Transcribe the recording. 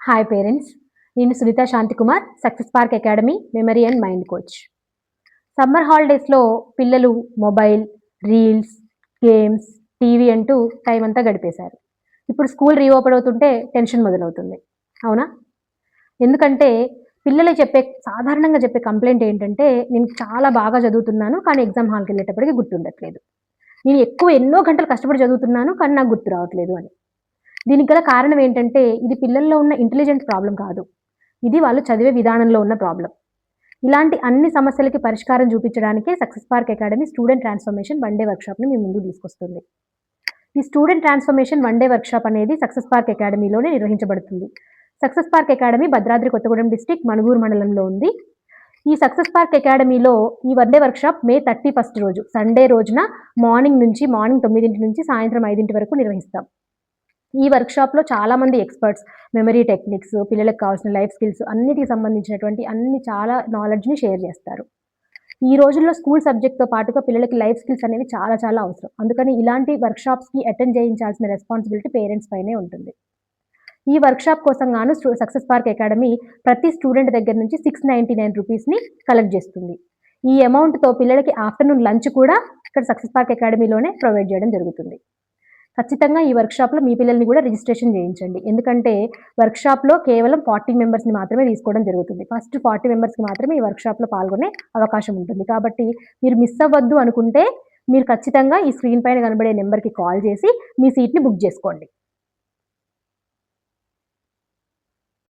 Hi parents, నేను Sunitha Shanthikumar, success park academy memory and mind coach. Summer హాలిడేస్లో పిల్లలు mobile, reels, games, TV అంటూ time అంతా గడిపేశారు. ఇప్పుడు స్కూల్ రీఓపెన్ అవుతుంటే టెన్షన్ మొదలవుతుంది. అవునా? ఎందుకంటే పిల్లలు సాధారణంగా చెప్పే కంప్లైంట్ ఏంటంటే, నేను చాలా బాగా చదువుతున్నాను కానీ ఎగ్జామ్ హాల్కి వెళ్ళేటప్పటికి గుర్తుండట్లేదు. నేను ఎన్నో గంటలు కష్టపడి చదువుతున్నాను కానీ నాకు గుర్తు రావట్లేదు అని. దీనికి గల కారణం ఏంటంటే, ఇది పిల్లల్లో ఉన్న ఇంటెలిజెన్స్ ప్రాబ్లమ్ కాదు. ఇది వాళ్ళు చదివే విధానంలో ఉన్న ప్రాబ్లమ్. ఇలాంటి అన్ని సమస్యలకి పరిష్కారం చూపించడానికే success park academy student transformation one day వర్క్‌షాప్‌ని మీ ముందుకు తీసుకొస్తుంది. ఈ student transformation one day workshop అనేది సక్సెస్ పార్క్ అకాడమీలోనే నిర్వహించబడుతుంది. Success park academy Bhadradri Kothagudem district Manuguru మండలంలో ఉంది. ఈ సక్సెస్ పార్క్ అకాడమీలో ఈ వన్ డే వర్క్‌షాప్ మే 31 రోజు సండే రోజున మార్నింగ్ 9 నుంచి సాయంత్రం 5 వరకు నిర్వహిస్తాం. ఈ వర్క్‌షాప్‌లో చాలామంది ఎక్స్‌పర్ట్స్ మెమరీ టెక్నిక్స్, పిల్లలకు కావాల్సిన లైఫ్ స్కిల్స్ అన్నిటికి సంబంధించినటువంటి చాలా నాలెడ్జ్‌ని షేర్ చేస్తారు. ఈ రోజుల్లో స్కూల్ సబ్జెక్ట్‌తో పాటుగా పిల్లలకి లైఫ్ స్కిల్స్ అనేవి చాలా అవసరం. అందుకని ఇలాంటి వర్క్‌షాప్స్‌కి అటెండ్ చేయించాల్సిన రెస్పాన్సిబిలిటీ పేరెంట్స్ పైనే ఉంటుంది. ఈ వర్క్‌షాప్ కోసం గాను సక్సెస్ పార్క్ అకాడమీ ప్రతి స్టూడెంట్ దగ్గర నుంచి ₹699ని కలెక్ట్ చేస్తుంది. ఈ అమౌంట్‌తో పిల్లలకి ఆఫ్టర్‌నూన్ లంచ్ కూడా ఇక్కడ సక్సెస్ పార్క్ అకాడమీలోనే ప్రొవైడ్ చేయడం జరుగుతుంది. ఖచ్చితంగా ఈ వర్క్‌షాప్‌లో మీ పిల్లల్ని కూడా రిజిస్ట్రేషన్ చేయించండి. ఎందుకంటే వర్క్‌షాప్‌లో కేవలం 40 మెంబర్స్‌ని మాత్రమే తీసుకోవడం జరుగుతుంది. ఫస్ట్ 40 మెంబర్స్‌కి మాత్రమే ఈ వర్క్‌షాప్‌లో పాల్గొనే అవకాశం ఉంటుంది. కాబట్టి మీరు మిస్ అవ్వద్దు అనుకుంటే మీరు ఖచ్చితంగా ఈ స్క్రీన్ పైన కనబడే నంబర్‌కి కాల్ చేసి మీ సీట్‌ని బుక్ చేసుకోండి.